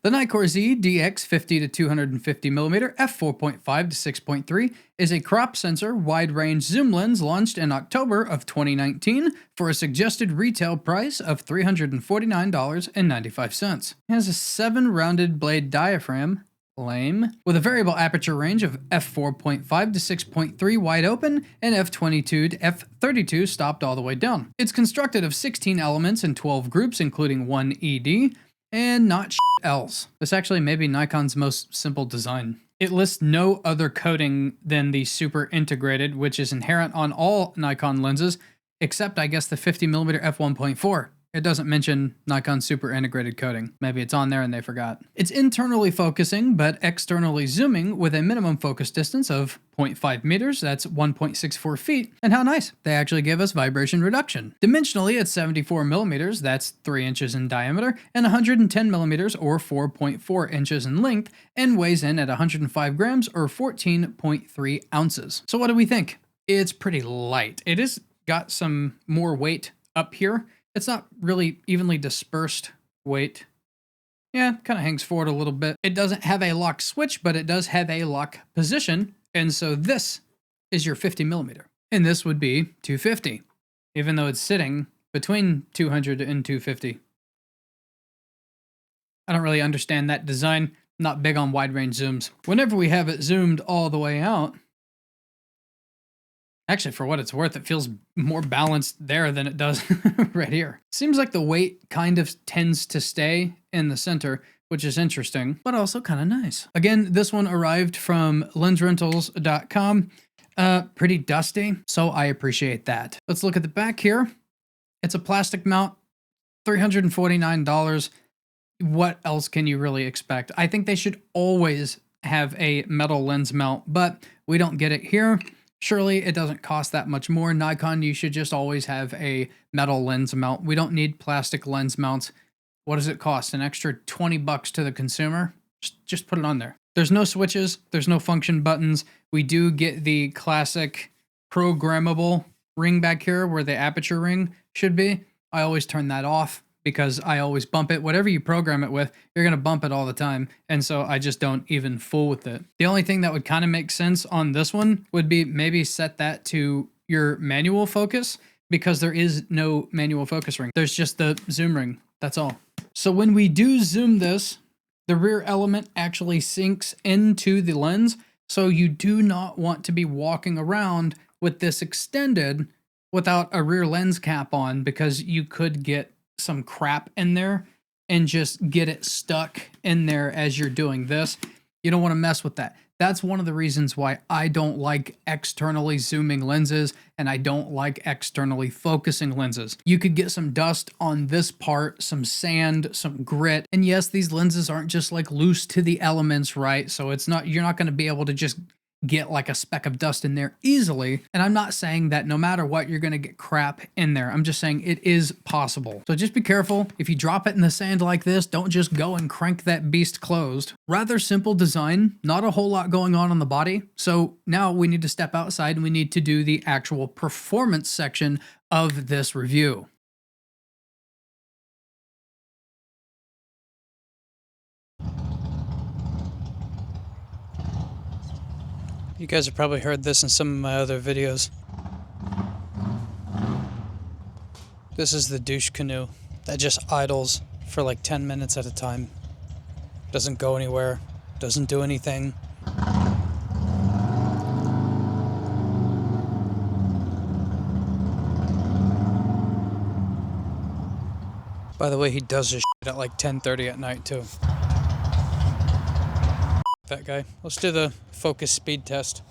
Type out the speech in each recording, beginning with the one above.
The Nikkor Z DX 50 to 250mm f4.5 to 6.3 is a crop sensor wide-range zoom lens launched in October of 2019 for a suggested retail price of $349.95. It has a 7-rounded blade diaphragm, lame, with a variable aperture range of f4.5 to 6.3 wide open and f22 to f32 stopped all the way down. It's constructed of 16 elements in 12 groups, including one ED, and not else. This actually may be Nikon's most simple design. It lists no other coating than the super integrated, which is inherent on all Nikon lenses, except I guess the 50mm f1.4. It doesn't mention Nikon super integrated coating. Maybe it's on there and they forgot. It's internally focusing, but externally zooming with a minimum focus distance of 0.5 meters, that's 1.64 feet, and how nice, they actually give us vibration reduction. Dimensionally, it's 74 millimeters, that's 3 inches in diameter, and 110 millimeters, or 4.4 inches in length, and weighs in at 105 grams, or 14.3 ounces. So what do we think? It's pretty light. It has got some more weight up here. It's not really evenly dispersed weight. Yeah, kind of hangs forward a little bit. It doesn't have a lock switch, but it does have a lock position. And so this is your 50mm. And this would be 250, even though it's sitting between 200 and 250. I don't really understand that design. Not big on wide range zooms. Whenever we have it zoomed all the way out, actually, for what it's worth, it feels more balanced there than it does right here. Seems like the weight kind of tends to stay in the center, which is interesting, but also kind of nice. Again, this one arrived from lensrentals.com. Pretty dusty, so I appreciate that. Let's look at the back here. It's a plastic mount, $349. What else can you really expect? I think they should always have a metal lens mount, but we don't get it here. Surely it doesn't cost that much more. Nikon, you should just always have a metal lens mount. We don't need plastic lens mounts. What does it cost? An extra 20 bucks to the consumer? Just put it on there. There's no switches. There's no function buttons. We do get the classic programmable ring back here where the aperture ring should be. I always turn that off because I always bump it. Whatever you program it with, you're going to bump it all the time. And so I just don't even fool with it. The only thing that would kind of make sense on this one would be maybe set that to your manual focus, because there is no manual focus ring. There's just the zoom ring. That's all. So when we do zoom this, the rear element actually sinks into the lens. So you do not want to be walking around with this extended without a rear lens cap on, because you could get some crap in there and just get it stuck in there as you're doing this. You don't want to mess with that. That's one of the reasons why I don't like externally zooming lenses and I don't like externally focusing lenses. You could get some dust on this part, some sand, some grit. And yes, these lenses aren't just like loose to the elements, right? So it's not, you're not going to be able to just get like a speck of dust in there easily. And I'm not saying that no matter what, you're going to get crap in there. I'm just saying it is possible. So just be careful. If you drop it in the sand like this, don't just go and crank that beast closed. Rather simple design, not a whole lot going on the body. So now we need to step outside and we need to do the actual performance section of this review. You guys have probably heard this in some of my other videos. This is the douche canoe that just idles for like 10 minutes at a time. Doesn't go anywhere, doesn't do anything. By the way, he does this shit at like 10:30 at night too. That guy. Let's do the focus speed test.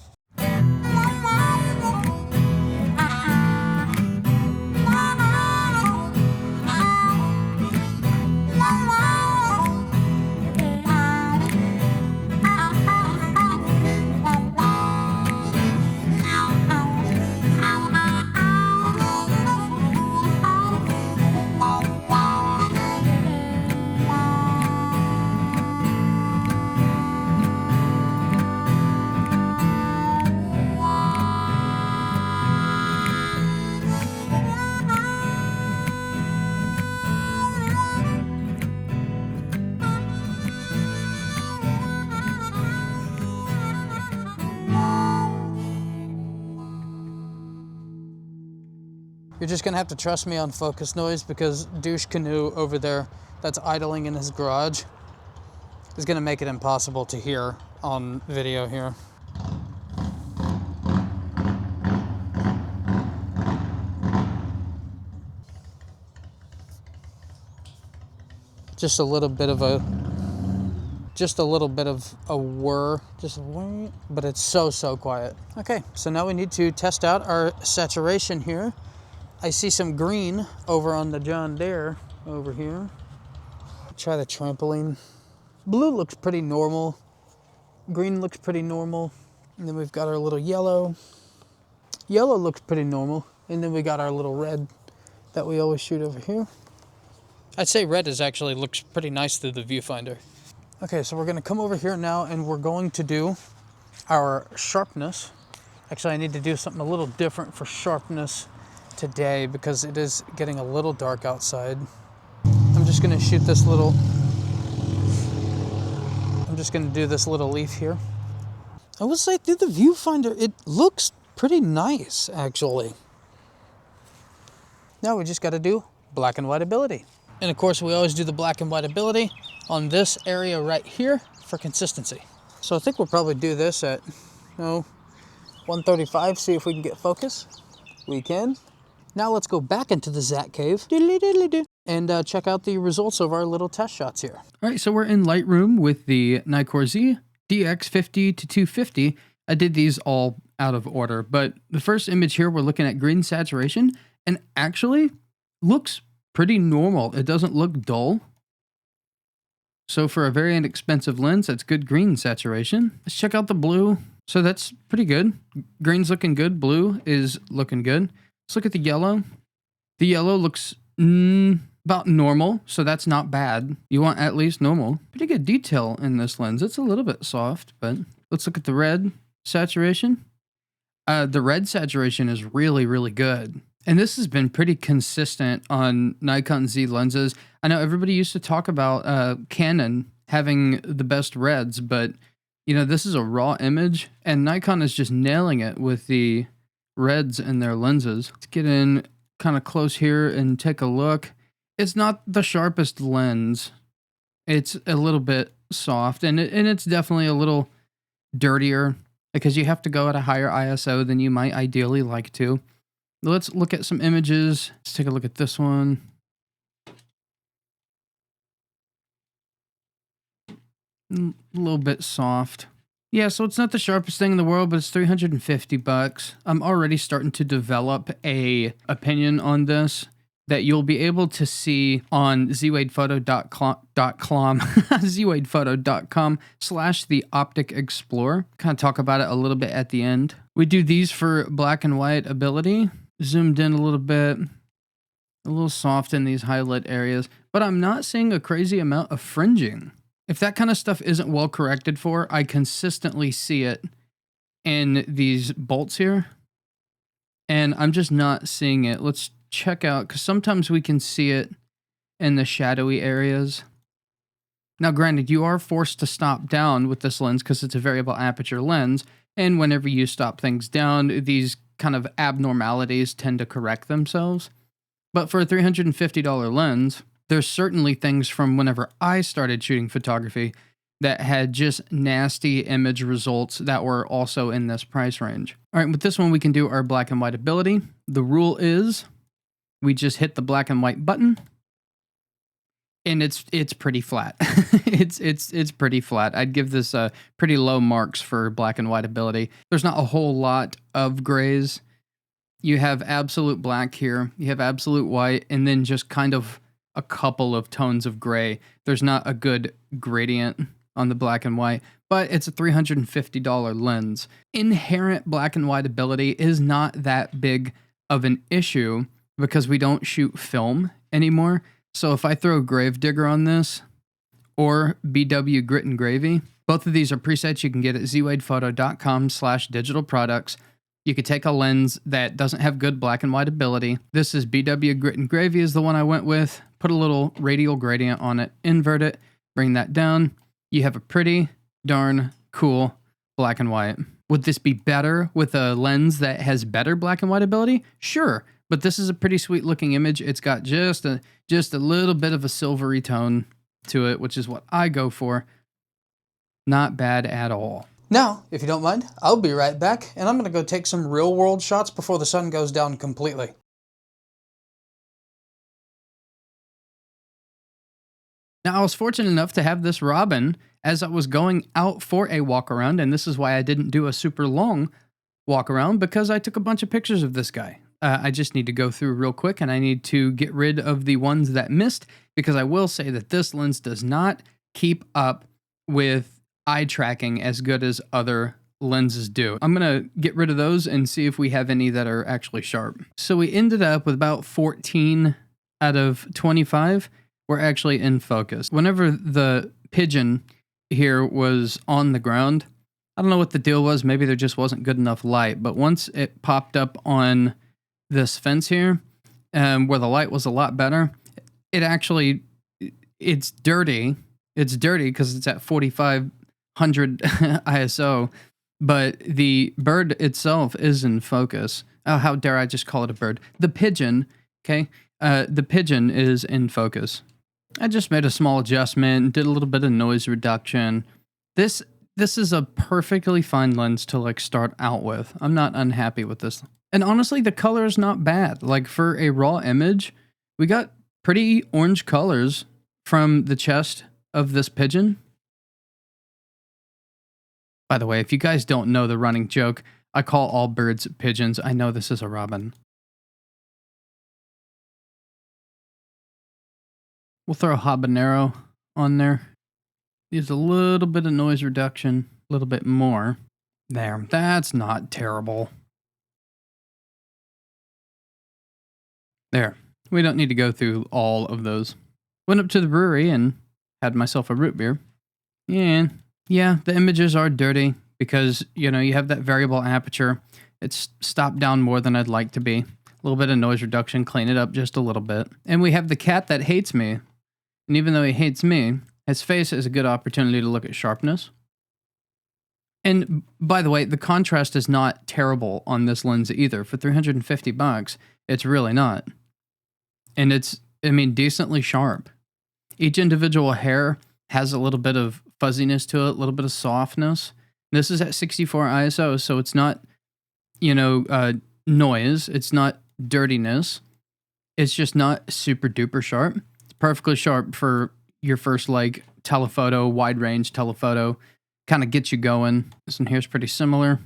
You're just gonna have to trust me on focus noise because douche canoe over there that's idling in his garage is gonna make it impossible to hear on video here. Just a little bit of a whir, but it's so quiet. Okay, so now we need to test out our saturation here. I see some green over on the John Deere over here. Try the trampoline. Blue looks pretty normal. Green looks pretty normal. And then we've got our little yellow. Yellow looks pretty normal. And then we got our little red that we always shoot over here. I'd say red actually looks pretty nice through the viewfinder. Okay, so we're gonna come over here now and we're going to do our sharpness. Actually, I need to do something a little different for sharpness today because it is getting a little dark outside. I'm just gonna shoot this little, I'm just gonna do this little leaf here. I will say through the viewfinder, it looks pretty nice, actually. Now we just gotta do black and white ability. And of course, we always do the black and white ability on this area right here for consistency. So I think we'll probably do this at 135, see if we can get focus. We can. Now let's go back into the Zat cave and check out the results of our little test shots here. All right, so we're in Lightroom with the Nikkor Z DX 50 to 250. I did these all out of order, but the first image here, we're looking at green saturation and actually looks pretty normal. It doesn't look dull. So for a very inexpensive lens, that's good green saturation. Let's check out the blue. So that's pretty good. Green's looking good. Blue is looking good. Let's look at the yellow. The yellow looks about normal, so that's not bad. You want at least normal. Pretty good detail in this lens. It's a little bit soft, but let's look at the red saturation. The red saturation is really good. And this has been pretty consistent on Nikon Z lenses. I know everybody used to talk about Canon having the best reds, but you know, this is a raw image and Nikon is just nailing it with the reds in their lenses. Let's get in kind of close here and take a look. It's not the sharpest lens. It's a little bit soft and it's definitely a little dirtier because you have to go at a higher ISO than you might ideally like to. Let's look at some images. Let's take a look at this one. A little bit soft. Yeah, so it's not the sharpest thing in the world, but it's $350. I'm already starting to develop a opinion on this that you'll be able to see on zwadephoto.com/the optic explorer. Kind of talk about it a little bit at the end. We do these for black and white ability. Zoomed in a little bit, a little soft in these highlight areas, but I'm not seeing a crazy amount of fringing. If that kind of stuff isn't well corrected for, I consistently see it in these bolts here, and I'm just not seeing it. Let's check out, because sometimes we can see it in the shadowy areas. Now, granted, you are forced to stop down with this lens because it's a variable aperture lens, and whenever you stop things down, these kind of abnormalities tend to correct themselves. But for a $350 lens, there's certainly things from whenever I started shooting photography that had just nasty image results that were also in this price range. All right, with this one, we can do our black and white ability. The rule is we just hit the black and white button and it's pretty flat. it's pretty flat. I'd give this pretty low marks for black and white ability. There's not a whole lot of grays. You have absolute black here, you have absolute white, and then just kind of a couple of tones of gray. There's not a good gradient on the black and white, but it's a $350 lens. Inherent black and white ability is not that big of an issue because we don't shoot film anymore. So if I throw Gravedigger on this, or BW Grit and Gravy, both of these are presets you can get at zwadephoto.com/digital products. You could take a lens that doesn't have good black and white ability. This is BW Grit and Gravy is the one I went with. Put a little radial gradient on it, invert it, bring that down. You have a pretty darn cool black and white. Would this be better with a lens that has better black and white ability? Sure, But this is a pretty sweet looking image. It's got just a little bit of a silvery tone to it, which is what I go for. Not bad at all. Now, if you don't mind, I'll be right back, and I'm going to go take some real world shots before the sun goes down completely. Now, I was fortunate enough to have this robin as I was going out for a walk around, and this is why I didn't do a super long walk around, because I took a bunch of pictures of this guy. I just need to go through real quick, and I need to get rid of the ones that missed, because I will say that this lens does not keep up with eye tracking as good as other lenses do. I'm going to get rid of those and see if we have any that are actually sharp. So we ended up with about 14 out of 25 were actually in focus. Whenever the pigeon here was on the ground, I don't know what the deal was. Maybe there just wasn't good enough light. But once it popped up on this fence here, where the light was a lot better, it's dirty. It's dirty because it's at 4500 ISO, but the bird itself is in focus. Oh, how dare I just call it a bird? The pigeon, okay? The pigeon is in focus. I just made a small adjustment, did a little bit of noise reduction. This is a perfectly fine lens to like start out with. I'm not unhappy with this. And honestly, the color is not bad. Like for a raw image, we got pretty orange colors from the chest of this pigeon. By the way, if you guys don't know the running joke, I call all birds pigeons. I know this is a robin. We'll throw a habanero on there. Use a little bit of noise reduction, a little bit more. There, that's not terrible. There, we don't need to go through all of those. Went up to the brewery and had myself a root beer. And yeah, the images are dirty because, you know, you have that variable aperture. It's stopped down more than I'd like to be. A little bit of noise reduction, clean it up just a little bit. And we have the cat that hates me. And even though he hates me, his face is a good opportunity to look at sharpness. And by the way, the contrast is not terrible on this lens either. For 350 bucks, it's really not. And it's, I mean, decently sharp. Each individual hair has a little bit of fuzziness to it, a little bit of softness. This is at 64 ISO, so it's not, you know, noise. It's not dirtiness. It's just not super duper sharp. It's perfectly sharp for your first like telephoto, wide range telephoto. Kind of gets you going. This one here's pretty similar.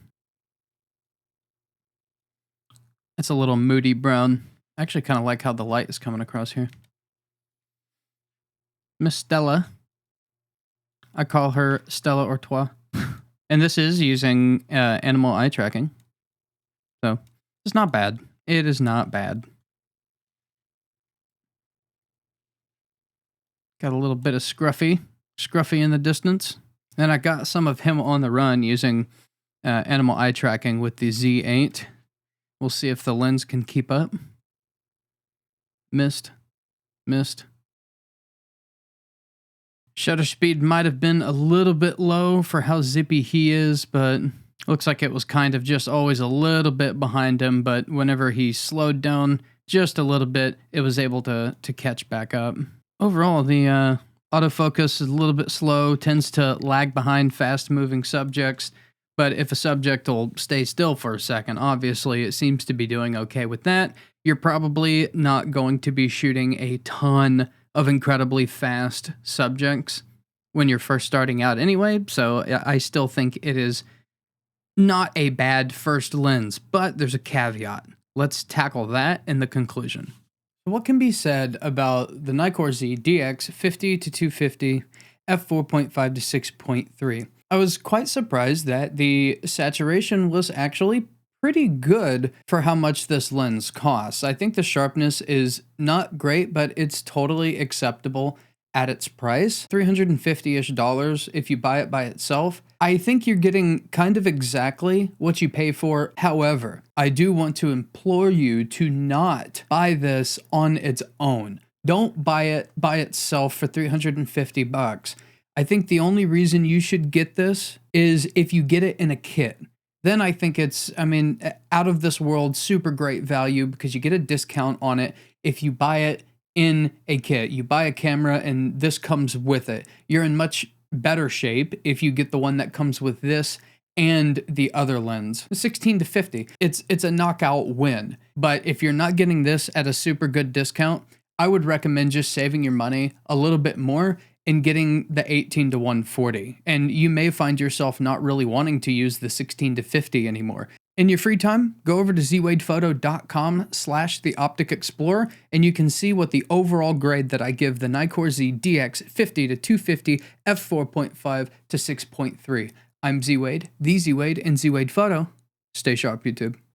It's a little moody brown. I actually kind of like how the light is coming across here. Miss Stella. I call her Stella Artois. And this is using animal eye tracking. So it's not bad. It is not bad. Got a little bit of Scruffy in the distance. Then I got some of him on the run using animal eye tracking with the Z8. We'll see if the lens can keep up. Missed. Shutter speed might have been a little bit low for how zippy he is, but looks like it was kind of just always a little bit behind him, but whenever he slowed down just a little bit, it was able to catch back up. Overall, the autofocus is a little bit slow, tends to lag behind fast-moving subjects, but if a subject will stay still for a second, obviously it seems to be doing okay with that. You're probably not going to be shooting a ton of incredibly fast subjects when you're first starting out anyway, so I still think it is not a bad first lens, but there's a caveat. Let's tackle that in the conclusion. What can be said about the Nikkor Z DX 50 to 250 f4.5 to 6.3? I was quite surprised that the saturation was actually pretty good for how much this lens costs. I think the sharpness is not great, but it's totally acceptable at its price. $350-ish if you buy it by itself. I think you're getting kind of exactly what you pay for. However, I do want to implore you to not buy this on its own. Don't buy it by itself for 350 bucks. I think the only reason you should get this is if you get it in a kit. then I think it's, I mean, out of this world, super great value because you get a discount on it if you buy it in a kit. You buy a camera and this comes with it. You're in much better shape if you get the one that comes with this and the other lens. 16 to 50. It's a knockout win. But if you're not getting this at a super good discount, I would recommend just saving your money a little bit more and getting the 18 to 140. And you may find yourself not really wanting to use the 16 to 50 anymore. In your free time, go over to zwadephoto.com/the Optic Explorer, and you can see what the overall grade that I give the Nikkor Z DX 50 to 250 f4.5 to 6.3. I'm Z Wade, the Z Wade, and Z Wade Photo. Stay sharp, YouTube.